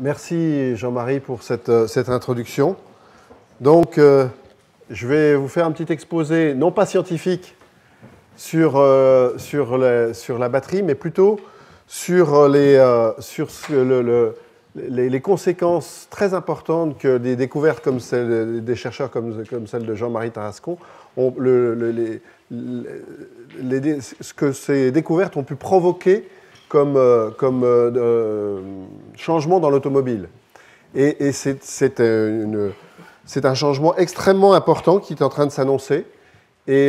Merci Jean-Marie pour cette introduction. Donc, je vais vous faire un petit exposé, non pas scientifique, sur la batterie, mais plutôt sur les conséquences très importantes que des découvertes comme celles des chercheurs comme celle de Jean-Marie Tarascon, ce que ces découvertes ont pu provoquer comme changement dans l'automobile. Et c'est un changement extrêmement important qui est en train de s'annoncer. Et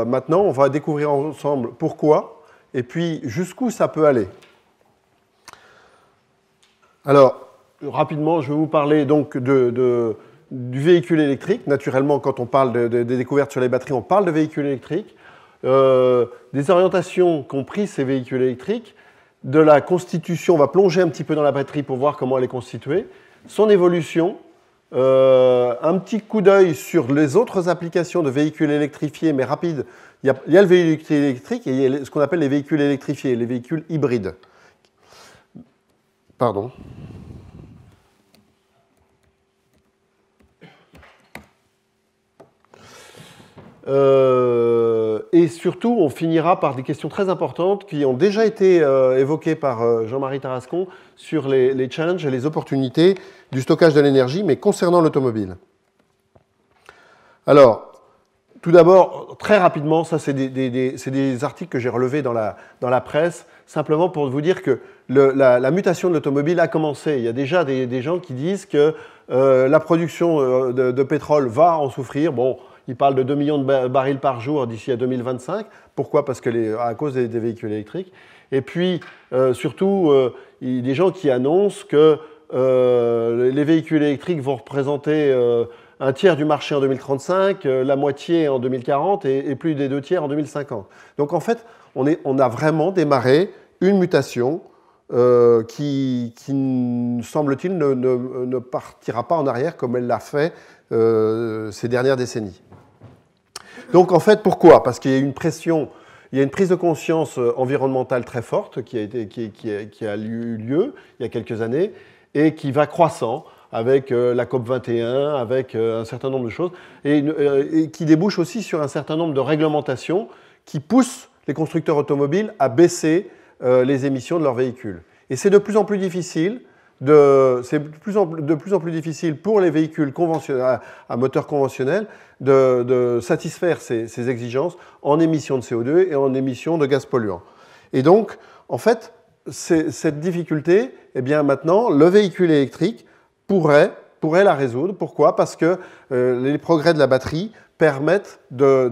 maintenant, on va découvrir ensemble pourquoi et puis jusqu'où ça peut aller. Alors, rapidement, je vais vous parler donc du véhicule électrique. Naturellement, quand on parle des découvertes sur les batteries, on parle de véhicules électriques, des orientations qu'ont pris ces véhicules électriques, de la constitution, on va plonger un petit peu dans la batterie pour voir comment elle est constituée, son évolution, un petit coup d'œil sur les autres applications de véhicules électrifiés, mais rapides. Il y a le véhicule électrique et il y a ce qu'on appelle les véhicules électrifiés, les véhicules hybrides. Pardon. Et surtout, on finira par des questions très importantes qui ont déjà été évoquées par Jean-Marie Tarascon sur les challenges et les opportunités du stockage de l'énergie, mais concernant l'automobile. Alors, tout d'abord, très rapidement, ça c'est des articles que j'ai relevés dans la presse, simplement pour vous dire que la mutation de l'automobile a commencé. Il y a déjà des gens qui disent que la production de pétrole va en souffrir. Bon, ils parlent de 2 millions de barils par jour d'ici à 2025. Pourquoi? Parce que à cause des véhicules électriques. Et puis, surtout, il y a des gens qui annoncent que les véhicules électriques vont représenter un tiers du marché en 2035, la moitié en 2040 et plus des 2 tiers en 2050. Donc, en fait, on a vraiment démarré une mutation qui semble-t-il, ne partira pas en arrière comme elle l'a fait ces dernières décennies. Donc, en fait, pourquoi? Parce qu'il y a une pression, il y a une prise de conscience environnementale très forte qui a eu lieu il y a quelques années et qui va croissant avec la COP21, avec un certain nombre de choses, et qui débouche aussi sur un certain nombre de réglementations qui poussent les constructeurs automobiles à baisser les émissions de leurs véhicules. Et c'est de plus en plus difficile, difficile pour les véhicules conventionnels, à moteur conventionnel de satisfaire ces exigences en émissions de CO2 et en émissions de gaz polluants. Et donc, en fait, cette difficulté, eh bien maintenant, le véhicule électrique pourrait la résoudre. Pourquoi? Parce que les progrès de la batterie permettent de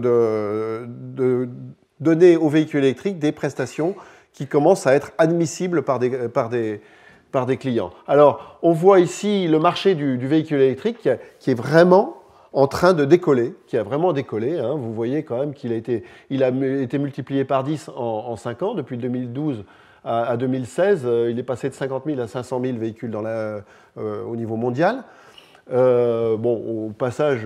donner aux véhicules électriques des prestations qui commencent à être admissibles par des clients. Alors, on voit ici le marché du véhicule électrique qui est vraiment en train de décoller, qui a vraiment décollé. Hein. Vous voyez quand même qu'il a été multiplié par 10 en 5 ans, depuis 2012 à 2016. Il est passé de 50 000 à 500 000 véhicules au niveau mondial. Au passage,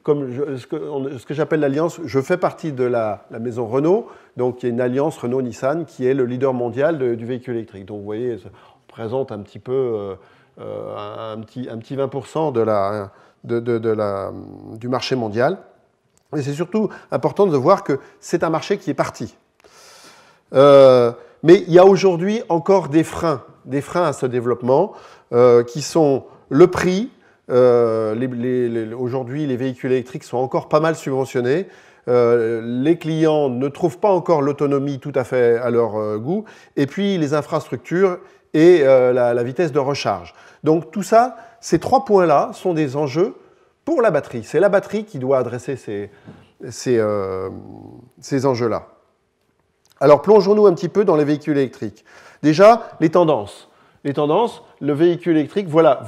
ce que j'appelle l'alliance, je fais partie de la maison Renault, donc il y a une alliance Renault-Nissan qui est le leader mondial du véhicule électrique. Donc vous voyez, on présente un petit peu un petit 20% du marché mondial. Et c'est surtout important de voir que c'est un marché qui est parti. Mais il y a aujourd'hui encore des freins à ce développement qui sont le prix. Aujourd'hui, les véhicules électriques sont encore pas mal subventionnés. Les clients ne trouvent pas encore l'autonomie tout à fait à leur goût. Et puis, les infrastructures et la vitesse de recharge. Donc, tout ça, ces 3 points-là sont des enjeux pour la batterie. C'est la batterie qui doit adresser ces enjeux-là. Alors, plongeons-nous un petit peu dans les véhicules électriques. Déjà, les tendances. Le véhicule électrique, voilà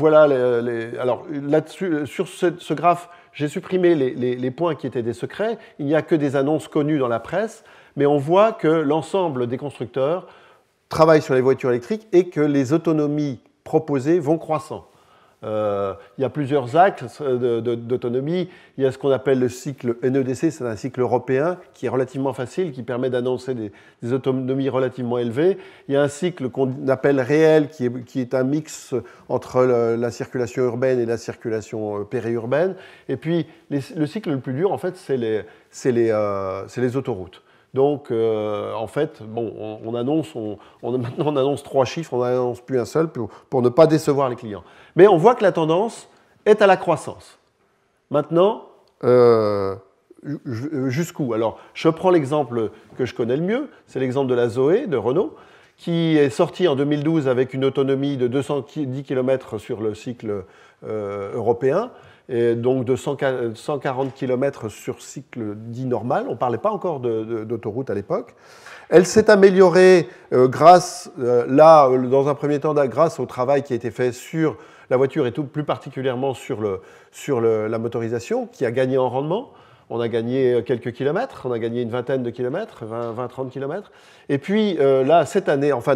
alors là-dessus, sur ce graphe, j'ai supprimé les points qui étaient des secrets. Il n'y a que des annonces connues dans la presse, mais on voit que l'ensemble des constructeurs travaillent sur les voitures électriques et que les autonomies proposées vont croissant. Il y a plusieurs axes d'autonomie. Il y a ce qu'on appelle le cycle NEDC, c'est un cycle européen qui est relativement facile, qui permet d'annoncer des autonomies relativement élevées. Il y a un cycle qu'on appelle réel, qui est un mix entre la circulation urbaine et la circulation périurbaine. Et puis, le cycle le plus dur, en fait, c'est les autoroutes. Donc, en fait, bon, maintenant on annonce 3 chiffres, on n'annonce plus un seul pour ne pas décevoir les clients. Mais on voit que la tendance est à la croissance. Maintenant, jusqu'où? Alors, je prends l'exemple que je connais le mieux, c'est l'exemple de la Zoé de Renault, qui est sortie en 2012 avec une autonomie de 210 km sur le cycle européen, et donc de 140 km sur cycle dit normal. On ne parlait pas encore d'autoroute à l'époque. Elle s'est améliorée grâce, dans un premier temps, grâce au travail qui a été fait sur la voiture et tout, plus particulièrement sur la motorisation, qui a gagné en rendement. On a gagné quelques kilomètres, on a gagné une vingtaine de kilomètres, 20-30 kilomètres. Et puis là, cette année, en fin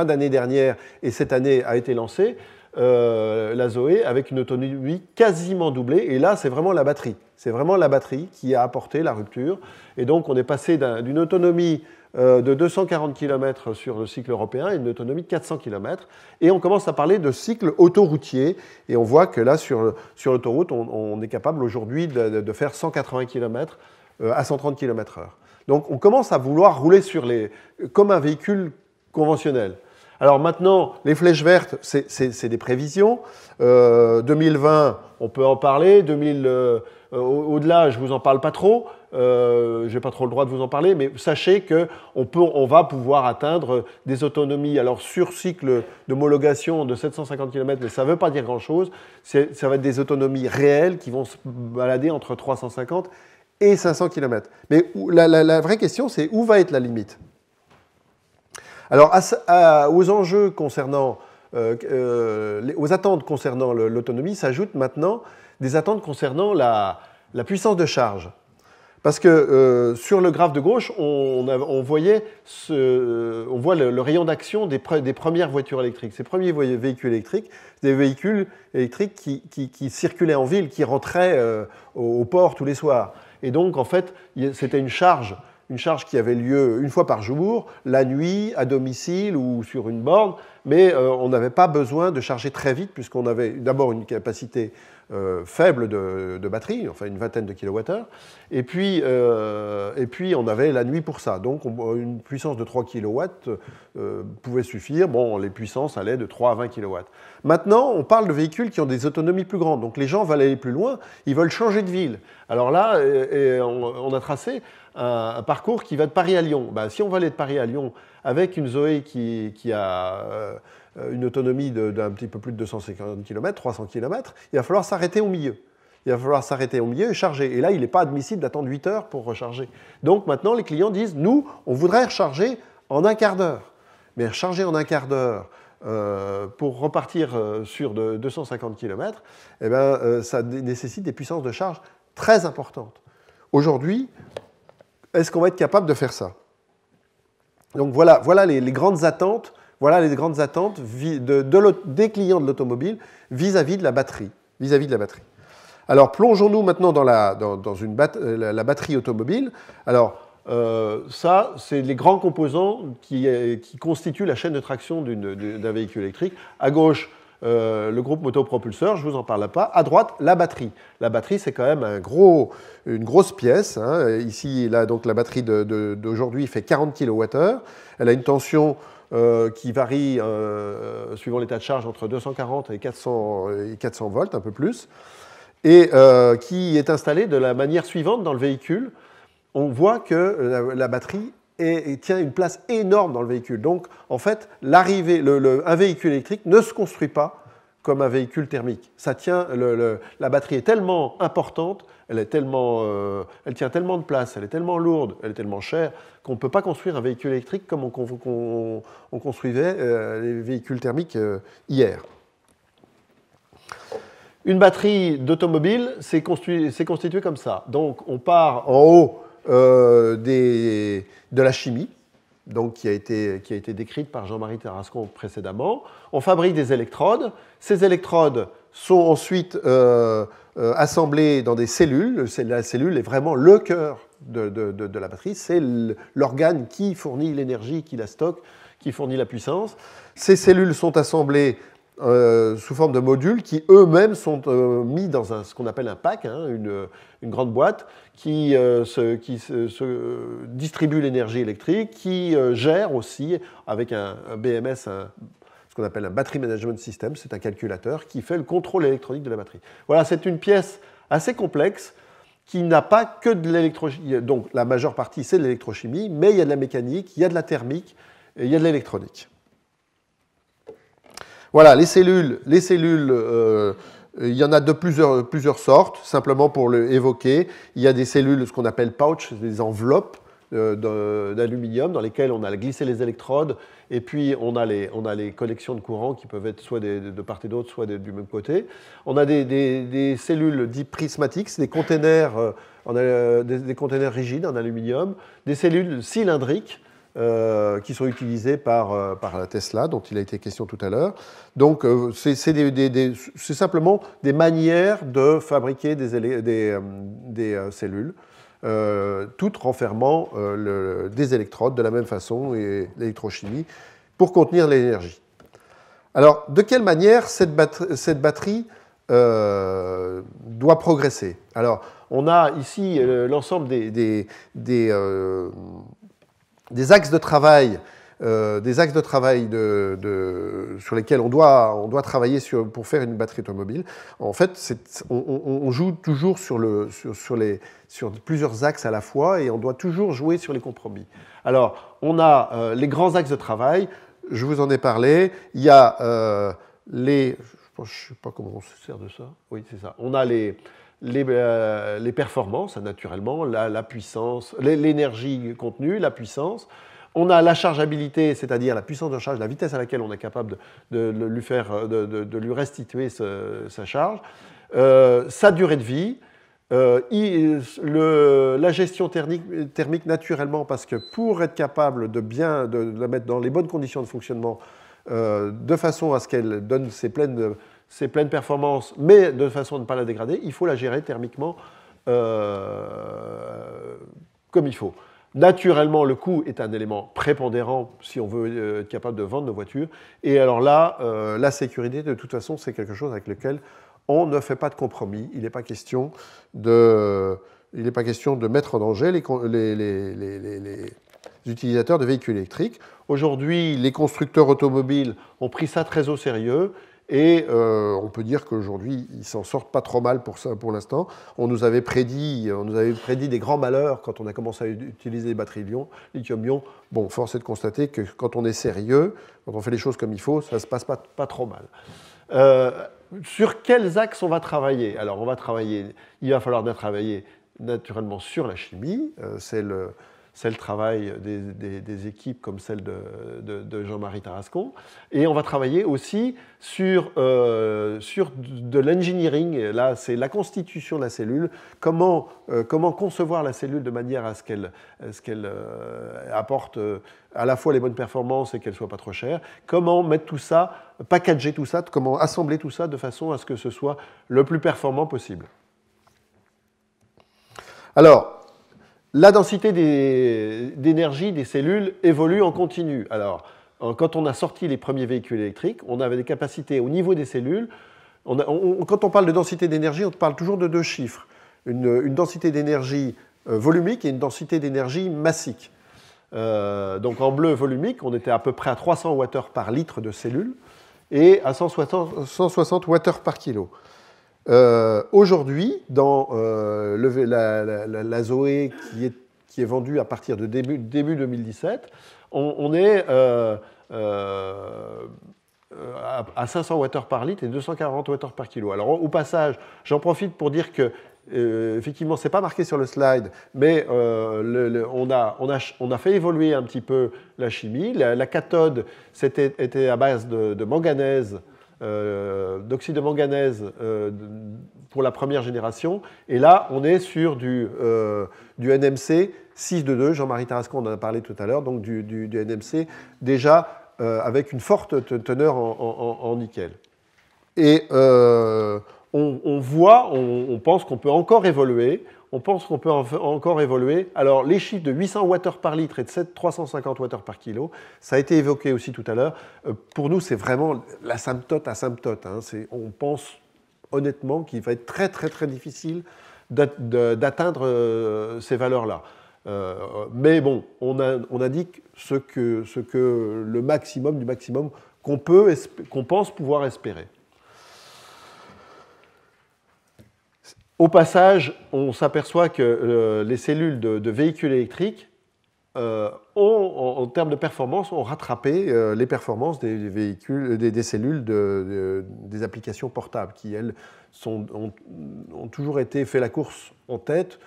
d'année dernière, et cette année a été lancée, la Zoé avec une autonomie quasiment doublée. Et là, c'est vraiment la batterie. C'est vraiment la batterie qui a apporté la rupture. Et donc, on est passé d'une autonomie de 240 km sur le cycle européen à une autonomie de 400 km. Et on commence à parler de cycle autoroutier. Et on voit que là, sur l'autoroute, on est capable aujourd'hui de faire 180 km à 130 km/h. Donc, on commence à vouloir rouler comme un véhicule conventionnel. Alors maintenant, les flèches vertes, c'est des prévisions. 2020, on peut en parler. Au-delà, je ne vous en parle pas trop. Je n'ai pas trop le droit de vous en parler, mais sachez qu'on va pouvoir atteindre des autonomies, alors sur cycle d'homologation de 750 km, mais ça ne veut pas dire grand-chose. Ça va être des autonomies réelles qui vont se balader entre 350 et 500 km. Mais la vraie question, c'est où va être la limite ? Alors, aux enjeux concernant, aux attentes concernant l'autonomie s'ajoutent maintenant des attentes concernant la puissance de charge. Parce que sur le graphe de gauche, on voit le rayon d'action des premières voitures électriques. Ces premiers véhicules électriques, des véhicules électriques qui circulaient en ville, qui rentraient au port tous les soirs. Et donc, en fait, c'était une charge qui avait lieu une fois par jour, la nuit, à domicile ou sur une borne, mais on n'avait pas besoin de charger très vite puisqu'on avait d'abord une capacité faible de batterie, enfin une vingtaine de kilowattheures, et puis on avait la nuit pour ça. Donc une puissance de 3 kilowatts pouvait suffire. Bon, les puissances allaient de 3 à 20 kilowatts. Maintenant, on parle de véhicules qui ont des autonomies plus grandes. Donc les gens veulent aller plus loin, ils veulent changer de ville. Alors là, on a tracé un parcours qui va de Paris à Lyon. Ben, si on va aller de Paris à Lyon avec une Zoé qui a une autonomie d'un petit peu plus de 250 km, 300 km, il va falloir s'arrêter au milieu. Il va falloir s'arrêter au milieu et charger. Et là, il n'est pas admissible d'attendre 8 heures pour recharger. Donc maintenant, les clients disent, nous, on voudrait recharger en un quart d'heure. Mais recharger en un quart d'heure pour repartir sur 250 km, eh ben, ça nécessite des puissances de charge très importantes. Aujourd'hui, est-ce qu'on va être capable de faire ça? Donc voilà les grandes attentes. Voilà les grandes attentes des clients de l'automobile vis-à-vis de la batterie. Alors plongeons-nous maintenant dans la batterie automobile. Alors ça, c'est les grands composants qui constituent la chaîne de traction d'un véhicule électrique. À gauche, le groupe motopropulseur, je ne vous en parle pas. À droite, la batterie. La batterie, c'est quand même une grosse pièce. Hein. Ici, là, donc, la batterie d'aujourd'hui fait 40 kWh. Elle a une tension qui varie, suivant l'état de charge, entre 240 et 400 volts, un peu plus, et qui est installée de la manière suivante dans le véhicule. On voit que la batterie tient une place énorme dans le véhicule. Donc, en fait, un véhicule électrique ne se construit pas comme un véhicule thermique. Ça tient, la batterie est tellement importante, elle tient tellement de place, elle est tellement lourde, elle est tellement chère, qu'on ne peut pas construire un véhicule électrique comme on construisait les véhicules thermiques hier. Une batterie d'automobile, c'est constitué comme ça. Donc, on part en haut de la chimie, donc qui a été décrite par Jean-Marie Tarascon précédemment. On fabrique des électrodes. Ces électrodes sont ensuite assemblées dans des cellules. La cellule est vraiment le cœur de la batterie. C'est l'organe qui fournit l'énergie, qui la stocke, qui fournit la puissance. Ces cellules sont assemblées sous forme de modules qui eux-mêmes sont mis dans ce qu'on appelle un pack, hein, une grande boîte qui distribue l'énergie électrique, qui gère aussi avec un BMS, ce qu'on appelle un Battery Management System, c'est un calculateur qui fait le contrôle électronique de la batterie. Voilà, c'est une pièce assez complexe qui n'a pas que de l'électrochimie. Donc la majeure partie, c'est de l'électrochimie, mais il y a de la mécanique, il y a de la thermique, et il y a de l'électronique. Voilà, les cellules, il y en a de plusieurs sortes, simplement pour l'évoquer. Il y a des cellules, ce qu'on appelle pouch, des enveloppes d'aluminium dans lesquelles on a glissé les électrodes, et puis on a les connexions de courant qui peuvent être soit de part et d'autre, soit du même côté. On a des cellules dites prismatiques, c'est des containers, des containers rigides en aluminium, des cellules cylindriques, qui sont utilisés par la Tesla, dont il a été question tout à l'heure. Donc, c'est simplement des manières de fabriquer des cellules, toutes renfermant des électrodes de la même façon, et l'électrochimie, pour contenir l'énergie. Alors, de quelle manière cette batterie doit progresser? Alors, on a ici l'ensemble des axes de travail, sur lesquels on doit travailler pour faire une batterie automobile. En fait, on joue toujours sur plusieurs axes à la fois et on doit toujours jouer sur les compromis. Alors, on a les grands axes de travail, je vous en ai parlé. Il y a je ne sais pas comment on se sert de ça. Oui, c'est ça. On a les performances, naturellement, la puissance, l'énergie contenue, la puissance. On a la chargeabilité, c'est-à-dire la puissance de charge, la vitesse à laquelle on est capable de lui restituer sa charge. Sa durée de vie. La gestion thermique, naturellement, parce que pour être capable de la mettre dans les bonnes conditions de fonctionnement, de façon à ce qu'elle donne ses pleines performances, mais de façon à ne pas la dégrader, il faut la gérer thermiquement comme il faut. Naturellement, le coût est un élément prépondérant si on veut être capable de vendre nos voitures. Et alors là, la sécurité, de toute façon, c'est quelque chose avec lequel on ne fait pas de compromis. Il n'est pas question de mettre en danger les utilisateurs de véhicules électriques. Aujourd'hui, les constructeurs automobiles ont pris ça très au sérieux. Et on peut dire qu'aujourd'hui, ils s'en sortent pas trop mal pour ça, pour l'instant. On nous avait prédit des grands malheurs quand on a commencé à utiliser les batteries lithium-ion. Bon, force est de constater que quand on est sérieux, quand on fait les choses comme il faut, ça se passe pas trop mal. Sur quels axes on va travailler? Alors, il va falloir travailler naturellement sur la chimie. C'est le travail des équipes comme celle de Jean-Marie Tarascon. Et on va travailler aussi sur de l'engineering. Là, c'est la constitution de la cellule. Comment concevoir la cellule de manière à ce qu'elle apporte à la fois les bonnes performances et qu'elle ne soit pas trop chère. Comment mettre tout ça, packager tout ça, comment assembler tout ça de façon à ce que ce soit le plus performant possible. Alors, la densité d'énergie des cellules évolue en continu. Alors, quand on a sorti les premiers véhicules électriques, on avait des capacités au niveau des cellules. Quand on parle de densité d'énergie, on parle toujours de deux chiffres. Une densité d'énergie volumique et une densité d'énergie massique. Donc en bleu volumique, on était à peu près à 300 Wh par litre de cellules et à 160 Wh par kilo. Aujourd'hui, dans la Zoé qui est vendue à partir de début 2017, on est à 500 Wh par litre et 240 Wh par kilo. Alors au passage, j'en profite pour dire que effectivement, ce n'est pas marqué sur le slide, mais on a fait évoluer un petit peu la chimie. La cathode était à base de manganèse, d'oxyde de manganèse pour la première génération. Et là, on est sur du NMC 622. Jean-Marie Tarascon en a parlé tout à l'heure, donc du NMC déjà avec une forte teneur en nickel. Et on voit, on pense qu'on peut encore évoluer. On pense qu'on peut encore évoluer. Alors, les chiffres de 800 Wh par litre et de 350 Wh par kilo, ça a été évoqué aussi tout à l'heure. Pour nous, c'est vraiment l'asymptote asymptote. Hein. On pense honnêtement qu'il va être très, très, très difficile d'atteindre ces valeurs-là. Mais bon, on indique ce que le maximum du maximum qu'on pense pouvoir espérer. Au passage, on s'aperçoit que les cellules de véhicules électriques en termes de performance, ont rattrapé les performances des véhicules, des cellules des applications portables, qui, elles, ont toujours fait la course en tête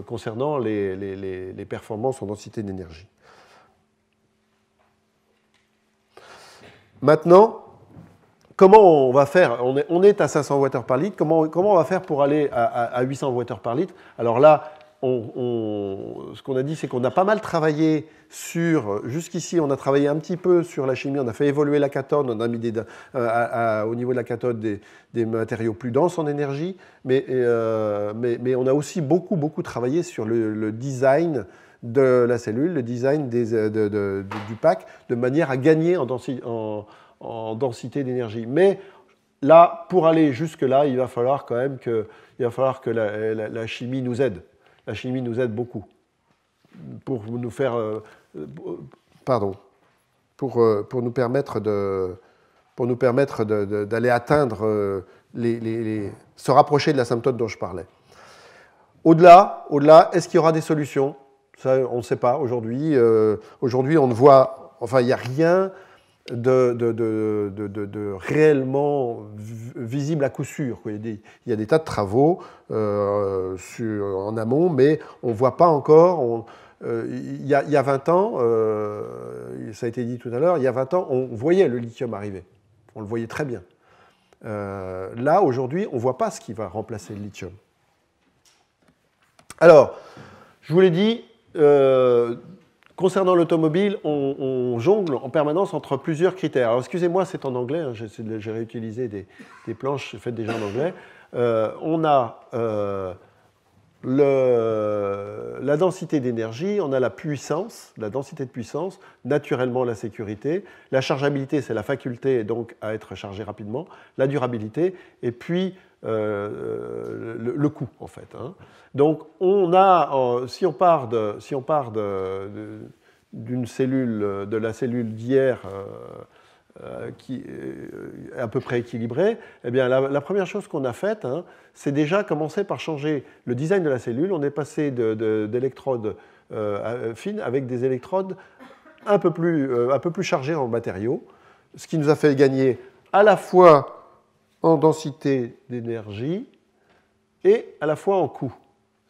concernant les performances en densité d'énergie. Maintenant, comment on va faire? On est à 500 Wh par litre. Comment on va faire pour aller à 800 Wh par litre? Alors là, ce qu'on a dit, c'est qu'on a pas mal travaillé jusqu'ici, on a travaillé un petit peu sur la chimie, on a fait évoluer la cathode, on a mis au niveau de la cathode des matériaux plus denses en énergie, mais on a aussi beaucoup travaillé sur le design de la cellule, le design du pack, de manière à gagner en densité d'énergie. Mais là, pour aller jusque-là, il va falloir quand même que la chimie nous aide. La chimie nous aide beaucoup pour nous faire, pour nous permettre d'aller atteindre se rapprocher de l'asymptote dont je parlais. Au-delà, est-ce qu'il y aura des solutions? Ça, on ne sait pas aujourd'hui. Aujourd'hui, on ne voit, enfin, il n'y a rien de réellement visible à coup sûr. Il y a des tas de travaux en amont, mais on ne voit pas encore. Il y a 20 ans, ça a été dit tout à l'heure, il y a 20 ans, on voyait le lithium arriver. On le voyait très bien. Là, aujourd'hui, on ne voit pas ce qui va remplacer le lithium. Alors, je vous l'ai dit, concernant l'automobile, on jongle en permanence entre plusieurs critères. Alors, excusez-moi, c'est en anglais, hein, j'ai réutilisé des planches faites déjà en anglais. On a la densité d'énergie, on a la puissance, la densité de puissance, naturellement la sécurité, la chargeabilité, c'est la faculté donc à être chargé rapidement, la durabilité, et puis le coût en fait. Hein. Donc on a, si on part d'une cellule, de la cellule d'hier qui est à peu près équilibrée, eh bien la première chose qu'on a faite, hein, c'est déjà commencer par changer le design de la cellule. On est passé d'électrodes fines avec des électrodes un peu plus chargées en matériaux, ce qui nous a fait gagner à la fois en densité d'énergie et à la fois en coût.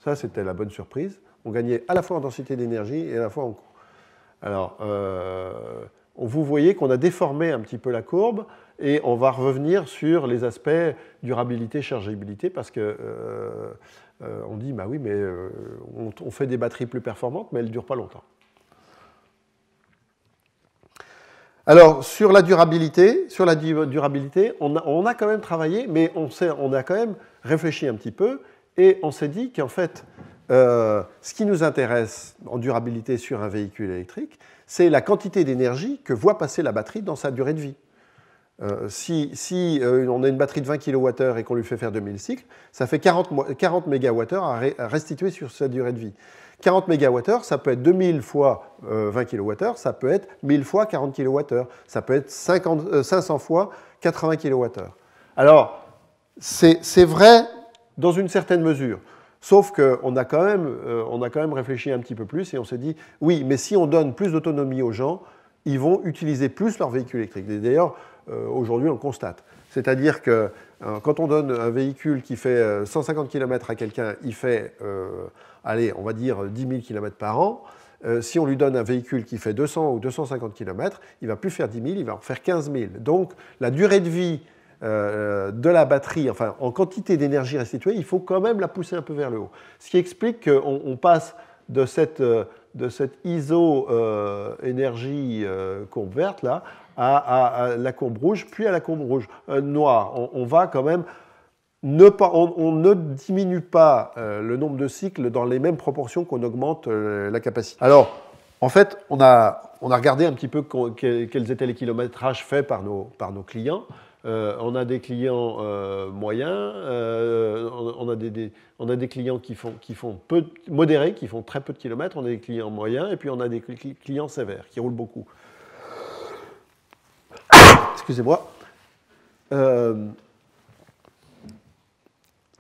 Ça, c'était la bonne surprise. On gagnait à la fois en densité d'énergie et à la fois en coût. Alors, vous voyez qu'on a déformé un petit peu la courbe et on va revenir sur les aspects durabilité, chargeabilité, parce que on dit, bah oui, mais on fait des batteries plus performantes, mais elles ne durent pas longtemps. Alors, sur la durabilité, on a quand même travaillé, mais on a quand même réfléchi un petit peu, et on s'est dit qu'en fait, ce qui nous intéresse en durabilité sur un véhicule électrique, c'est la quantité d'énergie que voit passer la batterie dans sa durée de vie. Si on a une batterie de 20 kWh et qu'on lui fait faire 2000 cycles, ça fait 40 MWh à restituer sur sa durée de vie. 40 MWh, ça peut être 2000 fois 20 kWh, ça peut être 1000 fois 40 kWh, ça peut être 500 fois 80 kWh. Alors, c'est vrai dans une certaine mesure. Sauf qu'on a quand même réfléchi un petit peu plus et on s'est dit, oui, mais si on donne plus d'autonomie aux gens, ils vont utiliser plus leur véhicule électrique. Et d'ailleurs, aujourd'hui, on le constate. C'est-à-dire que quand on donne un véhicule qui fait 150 km à quelqu'un, il fait, allez, on va dire 10 000 km par an. Si on lui donne un véhicule qui fait 200 ou 250 km, il ne va plus faire 10 000, il va en faire 15 000. Donc, la durée de vie de la batterie, enfin en quantité d'énergie restituée, il faut quand même la pousser un peu vers le haut. Ce qui explique qu'on passe de cette ISO énergie courbe verte là, à la courbe rouge, puis à la courbe rouge noire. On va quand même on ne diminue pas le nombre de cycles dans les mêmes proportions qu'on augmente la capacité. Alors, en fait, on a regardé un petit peu quels étaient les kilométrages faits par nos clients. On a des clients moyens, on a des clients qui font modérés, qui font très peu de kilomètres, on a des clients moyens, et puis on a des clients sévères, qui roulent beaucoup. Excusez-moi.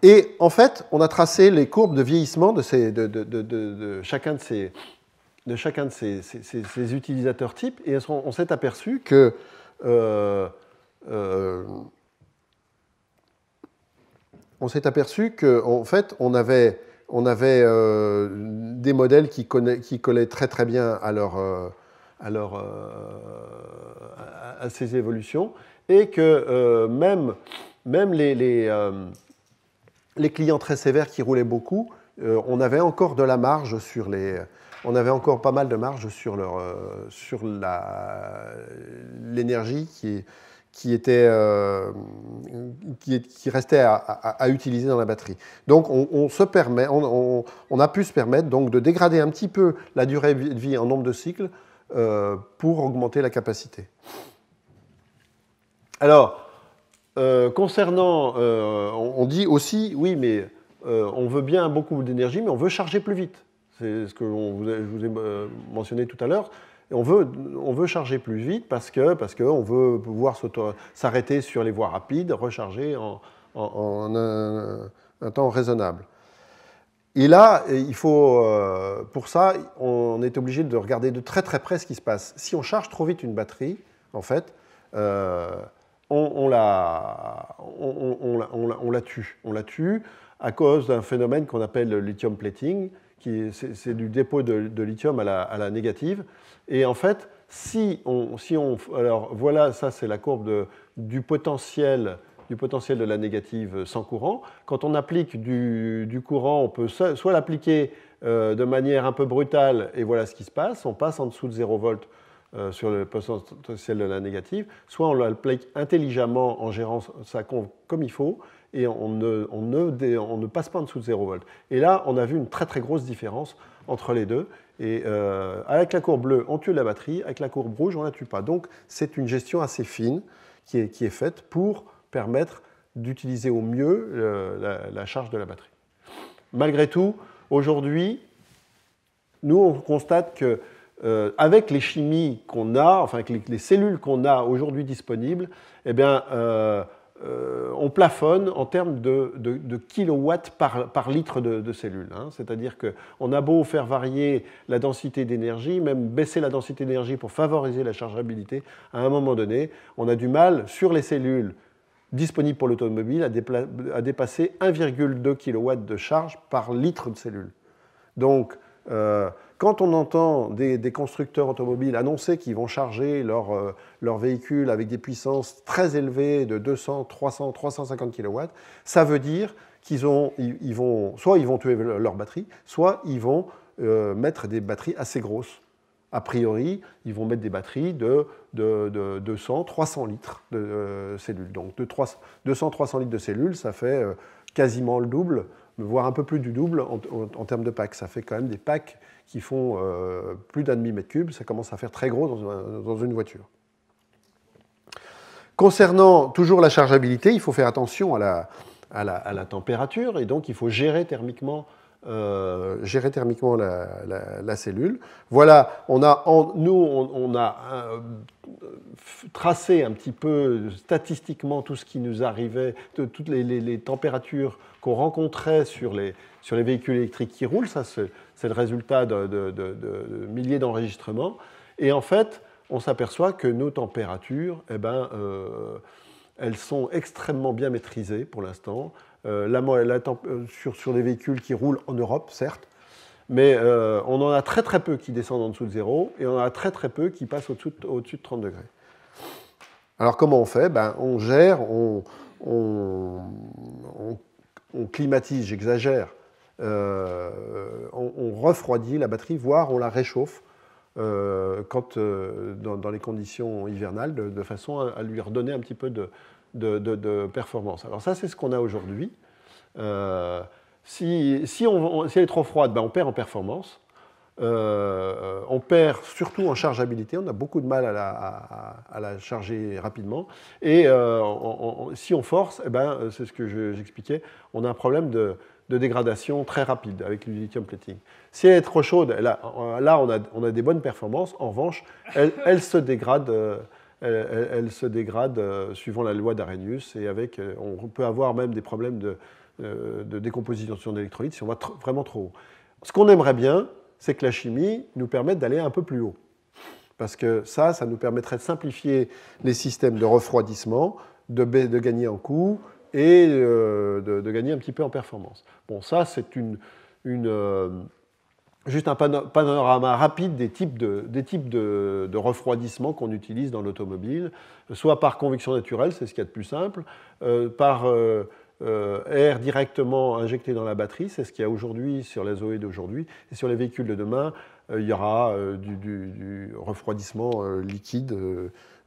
Et en fait, on a tracé les courbes de vieillissement de chacun de ces utilisateurs types, et on s'est aperçu que en fait, on avait des modèles qui collaient très très bien à ces évolutions, et que même les clients très sévères qui roulaient beaucoup, on avait encore de la marge on avait encore pas mal de marge sur l'énergie qui restait à utiliser dans la batterie. Donc on a pu se permettre donc de dégrader un petit peu la durée de vie en nombre de cycles pour augmenter la capacité. Alors, concernant, on dit aussi, oui, mais on veut bien beaucoup d'énergie, mais on veut charger plus vite. C'est ce que je vous ai mentionné tout à l'heure. On veut charger plus vite parce qu'on veut pouvoir s'arrêter sur les voies rapides, recharger en un temps raisonnable. Et là, il faut, pour ça, on est obligé de regarder de très très près ce qui se passe. Si on charge trop vite une batterie, en fait, on la tue. On la tue à cause d'un phénomène qu'on appelle le lithium plating, c'est du dépôt de lithium à la négative. Et en fait, alors voilà, ça c'est la courbe du potentiel de la négative sans courant. Quand on applique du courant, on peut soit l'appliquer de manière un peu brutale, et voilà ce qui se passe, on passe en dessous de 0 volts sur le potentiel de la négative, soit on l'applique intelligemment en gérant ça comme il faut, et on ne passe pas en dessous de 0 volts. Et là, on a vu une très très grosse différence entre les deux. Et avec la courbe bleue, on tue la batterie, avec la courbe rouge, on ne la tue pas. Donc c'est une gestion assez fine qui est faite pour permettre d'utiliser au mieux la charge de la batterie. Malgré tout, aujourd'hui, nous on constate que avec les chimies qu'on a, enfin avec les cellules qu'on a aujourd'hui disponibles, eh bien, on plafonne en termes de kilowatts par litre de cellules. Hein. C'est-à-dire qu'on a beau faire varier la densité d'énergie, même baisser la densité d'énergie pour favoriser la chargeabilité, à un moment donné, on a du mal sur les cellules disponibles pour l'automobile à dépasser 1,2 kW de charge par litre de cellules. Donc, quand on entend des constructeurs automobiles annoncer qu'ils vont charger leurs véhicules avec des puissances très élevées de 200, 300, 350 kW, ça veut dire soit ils vont tuer leur batterie, soit ils vont mettre des batteries assez grosses. A priori, ils vont mettre des batteries de 200, 300 litres de cellules. Donc 200, 300 litres de cellules, ça fait quasiment le double, voire un peu plus du double en termes de packs. Ça fait quand même des packs qui font plus d'un demi-mètre cube. Ça commence à faire très gros dans une voiture. Concernant toujours la chargeabilité, il faut faire attention à la température, et donc il faut gérer thermiquement la cellule. Voilà, on a tracé un petit peu statistiquement tout ce qui nous arrivait, toutes les températures qu'on rencontrait sur les véhicules électriques qui roulent. Ça, c'est le résultat de milliers d'enregistrements. Et en fait, on s'aperçoit que nos températures, elles sont extrêmement bien maîtrisées pour l'instant. Sur les véhicules qui roulent en Europe, certes, mais on en a très très peu qui descendent en dessous de 0, et on en a très très peu qui passent au-dessus de 30 degrés. Alors comment on fait ? On gère, on climatise, j'exagère, on refroidit la batterie, voire on la réchauffe dans les conditions hivernales, de façon à lui redonner un petit peu de performance. Alors ça, c'est ce qu'on a aujourd'hui. Si elle est trop froide, ben on perd en performance. On perd surtout en chargeabilité, on a beaucoup de mal à la charger rapidement. Et si on force, eh ben, c'est ce que j'expliquais, on a un problème de dégradation très rapide avec le lithium plating. Si elle est trop chaude, là on a des bonnes performances. En revanche, elle se dégrade. Elle se dégrade suivant la loi d'Arrhenius, et on peut avoir même des problèmes de décomposition d'électrolytes si on va vraiment trop haut. Ce qu'on aimerait bien, c'est que la chimie nous permette d'aller un peu plus haut. Parce que ça nous permettrait de simplifier les systèmes de refroidissement, de gagner en coût et de gagner un petit peu en performance. Bon, ça, c'est juste un panorama rapide des types de refroidissement qu'on utilise dans l'automobile, soit par convection naturelle, c'est ce qu'il y a de plus simple, par air directement injecté dans la batterie, c'est ce qu'il y a aujourd'hui sur les ZOE d'aujourd'hui, et sur les véhicules de demain, il y aura du refroidissement liquide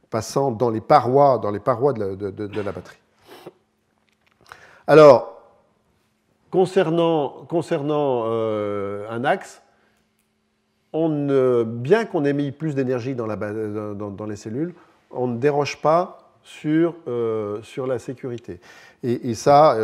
passant dans les parois de la batterie. Alors, concernant un axe, bien qu'on ait mis plus d'énergie dans les cellules, on ne déroge pas sur la sécurité. Et ça,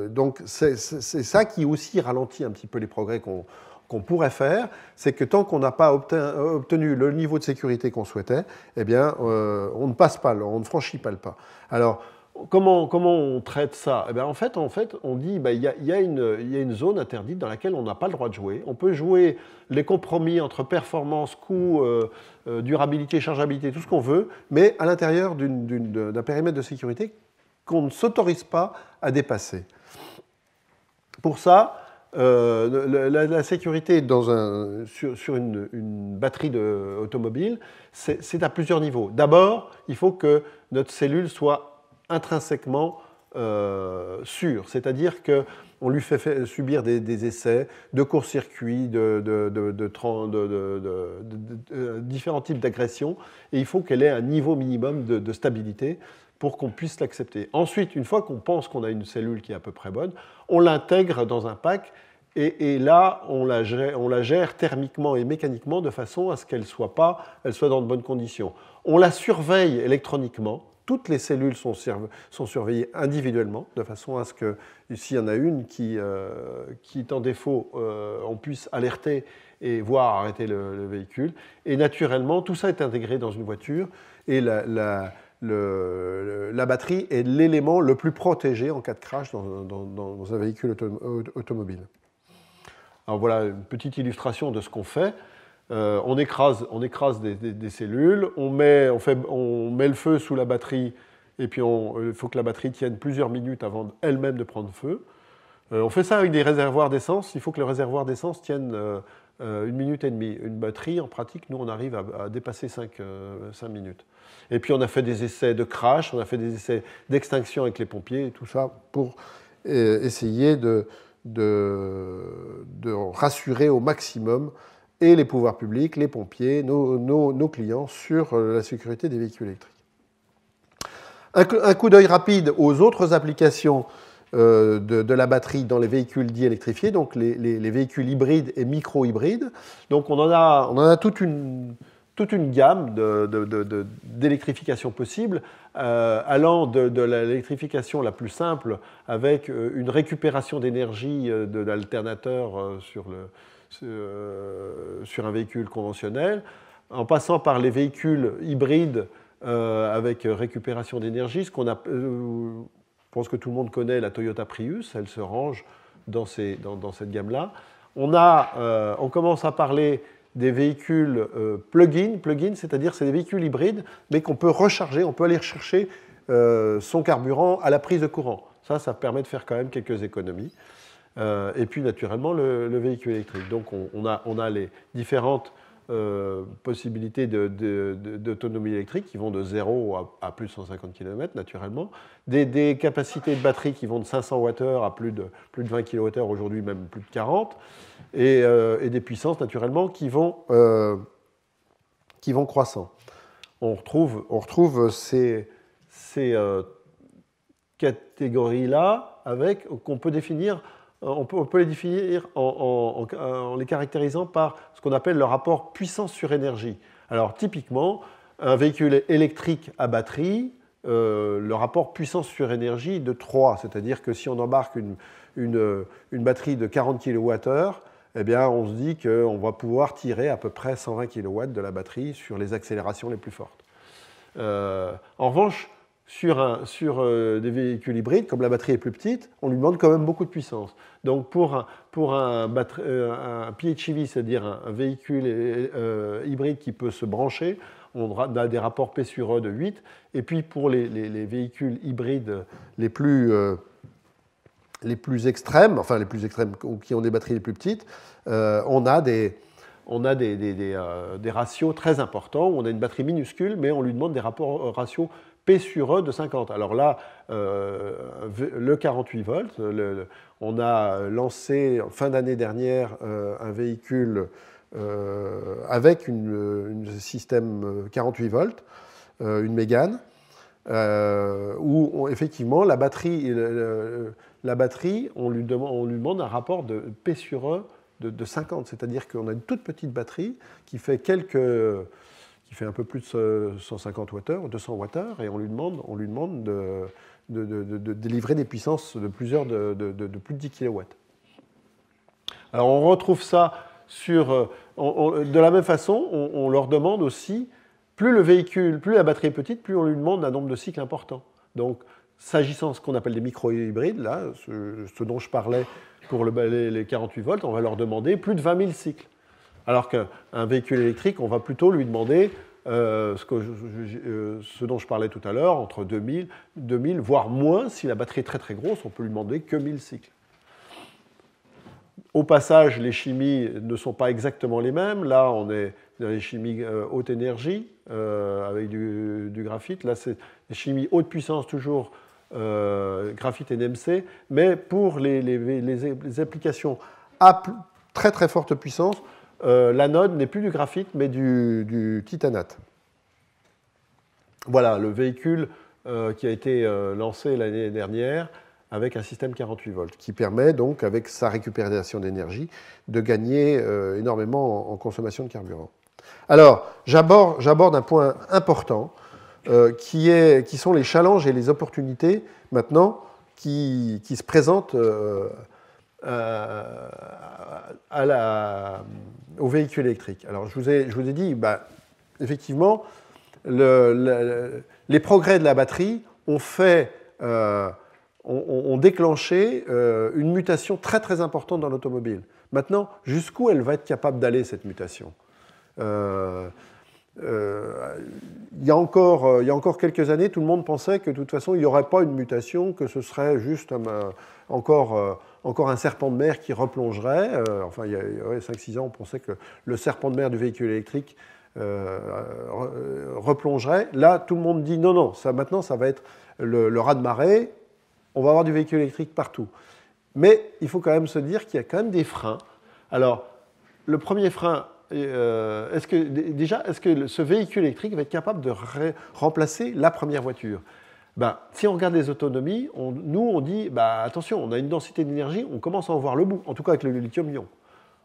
donc c'est ça qui aussi ralentit un petit peu les progrès qu'on pourrait faire, c'est que tant qu'on n'a pas obtenu le niveau de sécurité qu'on souhaitait, eh bien, on ne passe pas, on ne franchit pas le pas. Alors, comment on traite ça? Eh bien, en fait, on dit qu'il y a une zone interdite dans laquelle on n'a pas le droit de jouer. On peut jouer les compromis entre performance, coût, durabilité, chargeabilité, tout ce qu'on veut, mais à l'intérieur d'un périmètre de sécurité qu'on ne s'autorise pas à dépasser. Pour ça, la sécurité sur une batterie automobile, c'est à plusieurs niveaux. D'abord, il faut que notre cellule soit intrinsèquement sûre, c'est-à-dire qu'on lui fait subir des essais de court-circuit, différents types d'agressions, et il faut qu'elle ait un niveau minimum de stabilité pour qu'on puisse l'accepter. Ensuite, une fois qu'on pense qu'on a une cellule qui est à peu près bonne, on l'intègre dans un pack, et là, on la gère thermiquement et mécaniquement de façon à ce qu'elle soit dans de bonnes conditions. On la surveille électroniquement. Toutes les cellules sont surveillées individuellement, de façon à ce que, s'il y en a une qui est en défaut, on puisse alerter et voir arrêter le véhicule. Et naturellement, tout ça est intégré dans une voiture, et la batterie est l'élément le plus protégé en cas de crash dans un véhicule automobile. Alors voilà une petite illustration de ce qu'on fait. On écrase des cellules, on met le feu sous la batterie, et puis il faut que la batterie tienne plusieurs minutes avant elle-même de prendre feu. On fait ça avec des réservoirs d'essence. Il faut que le réservoir d'essence tienne 1 minute et demie. Une batterie, en pratique, nous, on arrive à dépasser 5 minutes. Et puis, on a fait des essais de crash, on a fait des essais d'extinction avec les pompiers, et tout ça pour essayer de rassurer au maximum et les pouvoirs publics, les pompiers, nos clients sur la sécurité des véhicules électriques. Un coup d'œil rapide aux autres applications de la batterie dans les véhicules dits électrifiés, donc les véhicules hybrides et micro-hybrides. Donc on en a toute une gamme d'électrification possible, allant de l'électrification la plus simple avec une récupération d'énergie de l'alternateur sur un véhicule conventionnel, en passant par les véhicules hybrides avec récupération d'énergie, je pense que tout le monde connaît la Toyota Prius, elle se range dans cette gamme-là. On commence à parler des véhicules plug-in, c'est-à-dire c'est des véhicules hybrides, mais qu'on peut recharger, on peut aller rechercher son carburant à la prise de courant. Ça permet de faire quand même quelques économies. Et puis naturellement le véhicule électrique. Donc on a les différentes possibilités d'autonomie électrique qui vont de 0 à plus de 150 km naturellement, des capacités de batterie qui vont de 500 Wh à plus de 20 kWh, aujourd'hui même plus de 40, et des puissances naturellement qui vont croissant. On retrouve ces catégories-là qu'on peut définir. On peut les définir en les caractérisant par ce qu'on appelle le rapport puissance sur énergie. Alors typiquement, un véhicule électrique à batterie, le rapport puissance sur énergie est de 3, c'est-à-dire que si on embarque une batterie de 40 kWh, eh bien, on se dit qu'on va pouvoir tirer à peu près 120 kW de la batterie sur les accélérations les plus fortes. En revanche, sur des véhicules hybrides, comme la batterie est plus petite, on lui demande quand même beaucoup de puissance. Donc pour un PHEV, c'est-à-dire un véhicule hybride qui peut se brancher, on a des rapports P sur E de 8. Et puis pour les véhicules hybrides les plus extrêmes, enfin les plus extrêmes qui ont des batteries les plus petites, on a des ratios très importants, où on a une batterie minuscule, mais on lui demande des ratios P sur E de 50. Alors là, le 48 volts, on a lancé fin d'année dernière un véhicule avec un système 48 volts, une Mégane, où effectivement la batterie, on lui demande un rapport de P sur E de 50, c'est-à-dire qu'on a une toute petite batterie qui fait un peu plus de 150 Wh, 200 Wh, et on lui demande de délivrer des puissances de plus de 10 kW. Alors on retrouve ça de la même façon, on leur demande aussi, plus la batterie est petite, plus on lui demande un nombre de cycles important. Donc, s'agissant de ce qu'on appelle des micro-hybrides, là, ce dont je parlais pour les 48 volts, on va leur demander plus de 20 000 cycles. Alors qu'un véhicule électrique, on va plutôt lui demander ce dont je parlais tout à l'heure, entre 2000, voire moins. Si la batterie est très très grosse, on peut lui demander que 1000 cycles. Au passage, les chimies ne sont pas exactement les mêmes. Là, on est dans les chimies haute énergie, avec du graphite. Là, c'est des chimies haute puissance, toujours graphite NMC. Mais pour les applications à très très forte puissance, l'anode n'est plus du graphite, mais du titanate. Voilà, le véhicule qui a été lancé l'année dernière avec un système 48 volts, qui permet donc, avec sa récupération d'énergie, de gagner énormément en consommation de carburant. Alors, j'aborde un point important, qui sont les challenges et les opportunités, maintenant, qui se présentent au véhicule électrique. Alors, je vous ai dit, effectivement, les progrès de la batterie ont déclenché une mutation très très importante dans l'automobile. Maintenant, jusqu'où elle va être capable d'aller, cette mutation ? Il y a encore quelques années, tout le monde pensait que de toute façon, il n'y aurait pas une mutation, que ce serait juste encore un serpent de mer qui replongerait. Enfin, il y a 5-6 ans, on pensait que le serpent de mer du véhicule électrique replongerait. Là, tout le monde dit non, maintenant, ça va être le raz-de-marée. On va avoir du véhicule électrique partout. Mais il faut quand même se dire qu'il y a quand même des freins. Alors, le premier frein, est-ce que ce véhicule électrique va être capable de remplacer la première voiture ? Si on regarde les autonomies, on dit, attention, on a une densité d'énergie, on commence à en voir le bout, en tout cas avec le lithium-ion.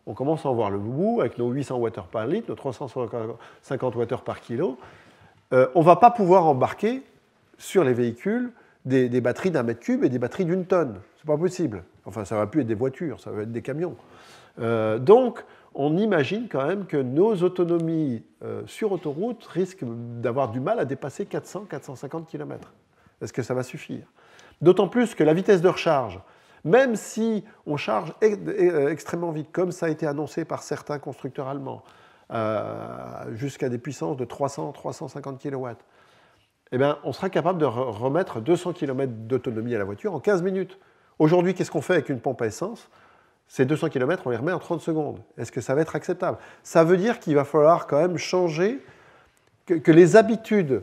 On commence à en voir le bout avec nos 800 Wh par litre, nos 350 Wh par kilo. On ne va pas pouvoir embarquer sur les véhicules des batteries d'1 mètre cube et des batteries d'1 tonne. C'est pas possible. Enfin, ça ne va plus être des voitures, ça va être des camions. Donc, on imagine quand même que nos autonomies sur autoroute risquent d'avoir du mal à dépasser 400-450 km. Est-ce que ça va suffire ? D'autant plus que la vitesse de recharge, même si on charge extrêmement vite, comme ça a été annoncé par certains constructeurs allemands, jusqu'à des puissances de 300-350 kW, eh bien, on sera capable de remettre 200 km d'autonomie à la voiture en 15 minutes. Aujourd'hui, qu'est-ce qu'on fait avec une pompe à essence ? Ces 200 km, on les remet en 30 secondes. Est-ce que ça va être acceptable? Ça veut dire qu'il va falloir quand même changer, que les habitudes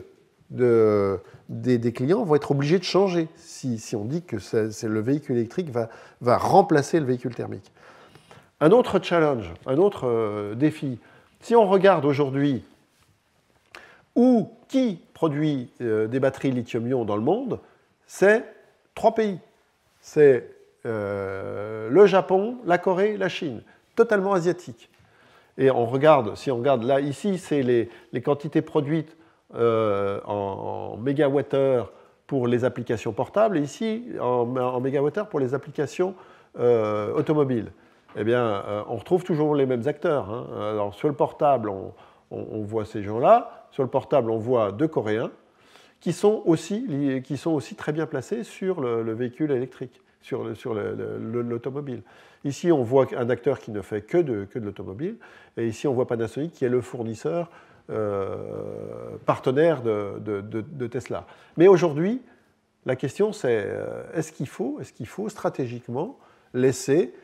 des clients vont être obligés de changer si on dit que le véhicule électrique va remplacer le véhicule thermique. Un autre challenge, un autre défi, si on regarde aujourd'hui qui produit des batteries lithium-ion dans le monde, c'est 3 pays. C'est le Japon, la Corée, la Chine, totalement asiatiques. Et si on regarde là, ici, c'est les quantités produites en mégawattheures pour les applications portables, et ici, en mégawattheures pour les applications automobiles. Eh bien, on retrouve toujours les mêmes acteurs. Hein. Alors, sur le portable, on voit ces gens-là. Sur le portable, on voit 2 Coréens qui sont aussi très bien placés sur le véhicule électrique, sur l'automobile. Ici, on voit un acteur qui ne fait que de l'automobile, et ici, on voit Panasonic qui est le fournisseur partenaire de Tesla. Mais aujourd'hui, la question c'est est-ce qu'il faut stratégiquement laisser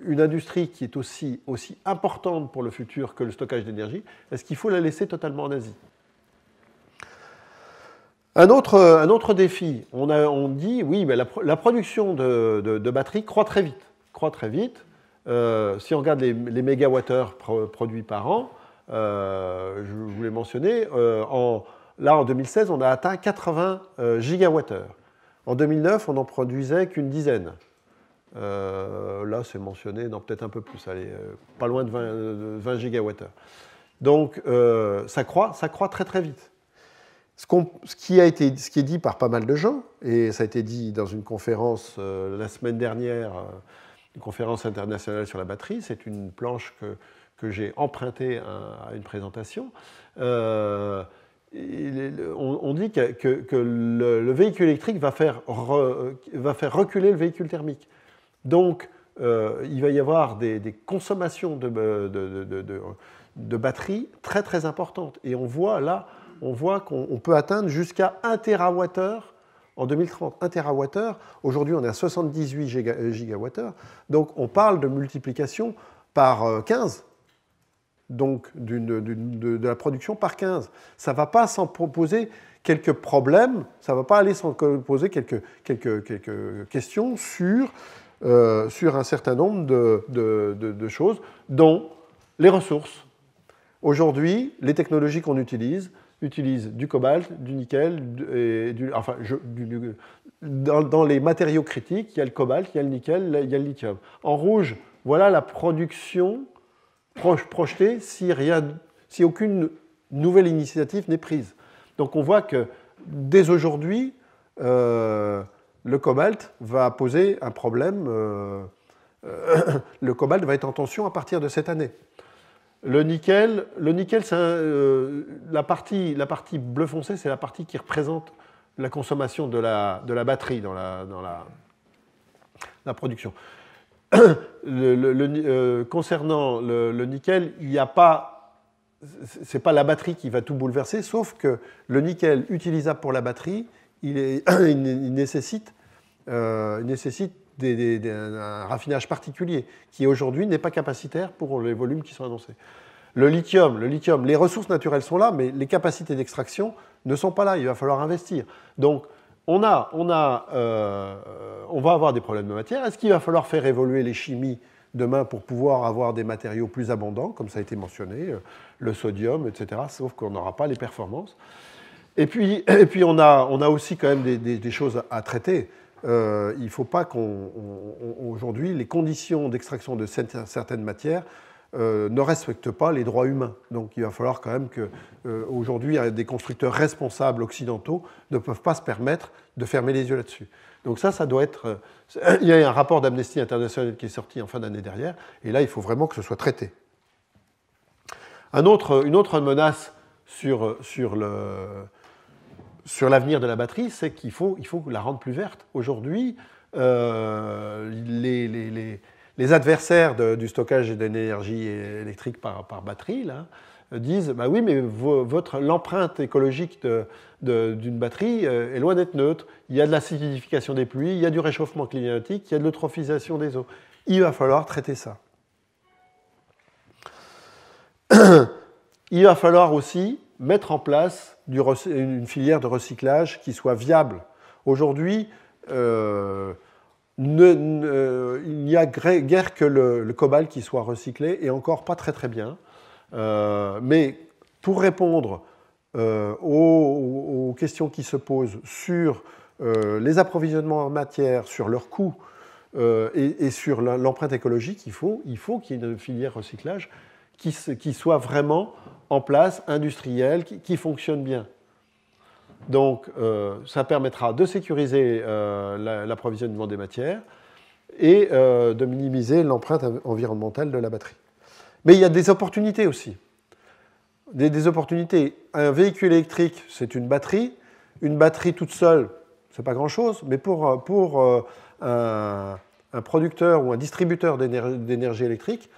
une industrie qui est aussi importante pour le futur que le stockage d'énergie, est-ce qu'il faut la laisser totalement en Asie? Un autre défi, on dit, oui, mais la production de batteries croît très vite. Si on regarde les mégawattheures produits par an, je vous l'ai mentionné, en 2016, on a atteint 80 gigawattheures. En 2009, on n'en produisait qu'une dizaine. Là, c'est mentionné dans peut-être un peu plus, pas loin de 20 gigawattheures. Donc, ça croît très très vite. Ce qui est dit par pas mal de gens, et ça a été dit dans une conférence la semaine dernière, une conférence internationale sur la batterie, c'est une planche que j'ai empruntée à une présentation. On dit que le véhicule électrique va faire reculer le véhicule thermique. Donc, il va y avoir des consommations de batterie très très importantes. Et on voit qu'on peut atteindre jusqu'à 1 TWh en 2030. 1 TWh, aujourd'hui on est à 78 gigawattheures, donc on parle de multiplication par 15. Donc de la production par 15. Ça ne va pas sans poser quelques problèmes, ça ne va pas aller sans poser quelques questions sur un certain nombre de choses, dont les ressources. Aujourd'hui, les technologies qu'on utilise du cobalt, du nickel, dans les matériaux critiques, il y a le cobalt, il y a le nickel, il y a le lithium. En rouge, voilà la production projetée si aucune nouvelle initiative n'est prise. Donc on voit que dès aujourd'hui, le cobalt va poser un problème. Le cobalt va être en tension à partir de cette année. Le nickel, c'est la partie bleu foncé, c'est la partie qui représente la consommation de la batterie dans la production. Concernant le nickel, il n'y a pas, c'est pas la batterie qui va tout bouleverser, sauf que le nickel utilisable pour la batterie, il nécessite un raffinage particulier qui aujourd'hui n'est pas capacitaire pour les volumes qui sont annoncés. Le lithium, les ressources naturelles sont là, mais les capacités d'extraction ne sont pas là. Il va falloir investir. Donc, on va avoir des problèmes de matière. Est-ce qu'il va falloir faire évoluer les chimies demain pour pouvoir avoir des matériaux plus abondants, comme ça a été mentionné, le sodium, etc., sauf qu'on n'aura pas les performances. Et puis on a aussi quand même des choses à traiter. Il ne faut pas qu'aujourd'hui, les conditions d'extraction de certaines matières ne respectent pas les droits humains. Donc il va falloir quand même qu'aujourd'hui, des constructeurs responsables occidentaux ne peuvent pas se permettre de fermer les yeux là-dessus. Donc ça doit être... Il y a un rapport d'Amnesty International qui est sorti en fin d'année dernière, et là, il faut vraiment que ce soit traité. Une autre menace sur l'avenir de la batterie, c'est qu'il faut la rendre plus verte. Aujourd'hui, les adversaires du stockage d'énergie électrique par batterie là, disent bah oui, mais l'empreinte écologique d'une batterie est loin d'être neutre. Il y a de l'acidification des pluies, il y a du réchauffement climatique, il y a de l'eutrophisation des eaux. Il va falloir traiter ça. Il va falloir aussi mettre en place une filière de recyclage qui soit viable. Aujourd'hui, il n'y a guère que le cobalt qui soit recyclé, et encore pas très très bien. Mais pour répondre aux questions qui se posent sur les approvisionnements en matière, sur leurs coûts et sur l'empreinte écologique, il faut qu'il y ait une filière recyclage qui soit vraiment en place, industrielle, qui fonctionne bien. Donc, ça permettra de sécuriser l'approvisionnement des matières et de minimiser l'empreinte environnementale de la batterie. Mais il y a des opportunités aussi. Des opportunités. Un véhicule électrique, c'est une batterie. Une batterie toute seule, c'est pas grand-chose. Mais pour un producteur ou un distributeur d'énergie électrique,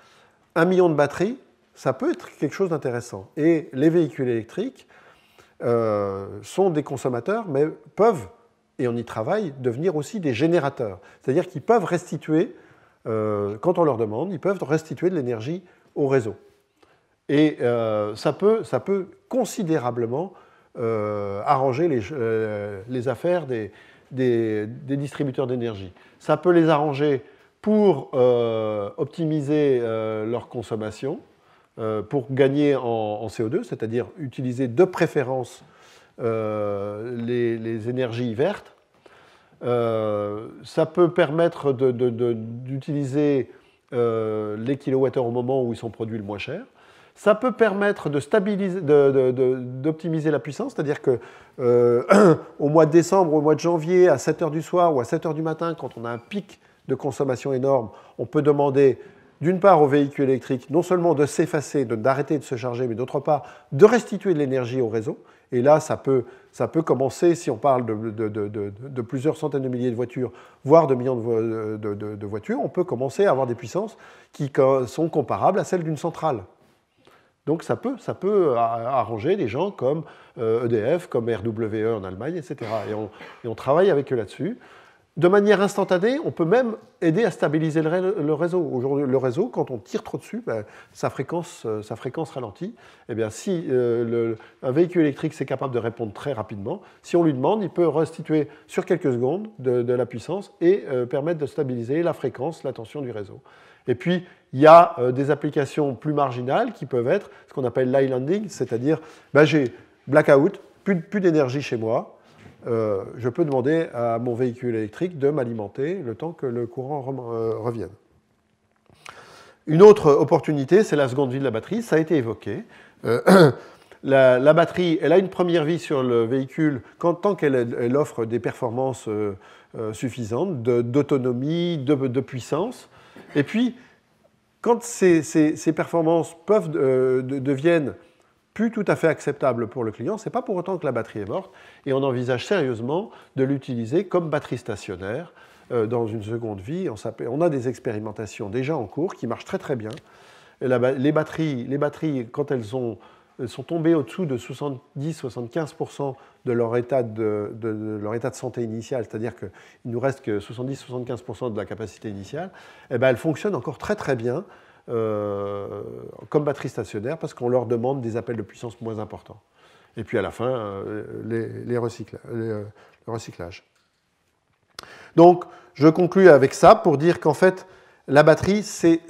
1 million de batteries, ça peut être quelque chose d'intéressant. Et les véhicules électriques sont des consommateurs, mais peuvent, et on y travaille, devenir aussi des générateurs. C'est-à-dire qu'ils peuvent restituer, quand on leur demande, ils peuvent restituer de l'énergie au réseau. Et ça peut considérablement arranger les affaires des distributeurs d'énergie. Ça peut les arranger pour optimiser leur consommation, pour gagner en CO2, c'est-à-dire utiliser de préférence les énergies vertes. Ça peut permettre d'utiliser les kilowattheures au moment où ils sont produits le moins cher. Ça peut permettre d'optimiser la puissance, c'est-à-dire qu'au mois de décembre, au mois de janvier, à 7 h du soir ou à 7 h du matin, quand on a un pic de consommation énorme, on peut demander d'une part aux véhicules électriques non seulement de s'effacer, d'arrêter de se charger, mais d'autre part de restituer de l'énergie au réseau. Et là, ça peut commencer, si on parle de plusieurs centaines de milliers de voitures, voire de millions de voitures, on peut commencer à avoir des puissances qui sont comparables à celles d'une centrale. Donc ça peut arranger des gens comme EDF, comme RWE en Allemagne, etc. Et on travaille avec eux là-dessus. De manière instantanée, on peut même aider à stabiliser le réseau. Aujourd'hui, le réseau, quand on tire trop dessus, sa fréquence ralentit. Eh bien, si un véhicule électrique c'est capable de répondre très rapidement, si on lui demande, il peut restituer sur quelques secondes de la puissance et permettre de stabiliser la fréquence, la tension du réseau. Et puis, il y a des applications plus marginales qui peuvent être ce qu'on appelle l'islanding, c'est-à-dire j'ai blackout, plus d'énergie chez moi. Je peux demander à mon véhicule électrique de m'alimenter le temps que le courant revienne. Une autre opportunité, c'est la seconde vie de la batterie. Ça a été évoqué. La batterie, elle a une première vie sur le véhicule tant qu'elle offre des performances suffisantes, d'autonomie, de puissance. Et puis, quand ces performances deviennent plus tout à fait acceptable pour le client, ce n'est pas pour autant que la batterie est morte, et on envisage sérieusement de l'utiliser comme batterie stationnaire dans une seconde vie. On a des expérimentations déjà en cours qui marchent très très bien. Et les batteries, quand elles sont tombées au-dessous de 70-75% de leur état de santé initial, c'est-à-dire qu'il ne nous reste que 70-75% de la capacité initiale, eh bien, elles fonctionnent encore très très bien comme batterie stationnaire parce qu'on leur demande des appels de puissance moins importants. Et puis à la fin, le recyclage. Donc, je conclus avec ça pour dire qu'en fait, la batterie, c'est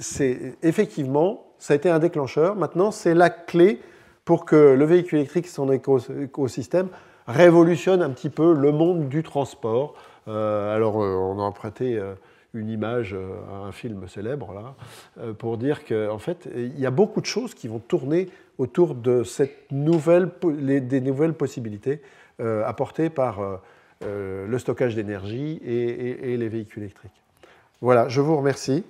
effectivement, ça a été un déclencheur. Maintenant, c'est la clé pour que le véhicule électrique et son écosystème révolutionne un petit peu le monde du transport. On a emprunté une image à un film célèbre, là, pour dire qu'en fait, il y a beaucoup de choses qui vont tourner autour de des nouvelles possibilités apportées par le stockage d'énergie et les véhicules électriques. Voilà, je vous remercie.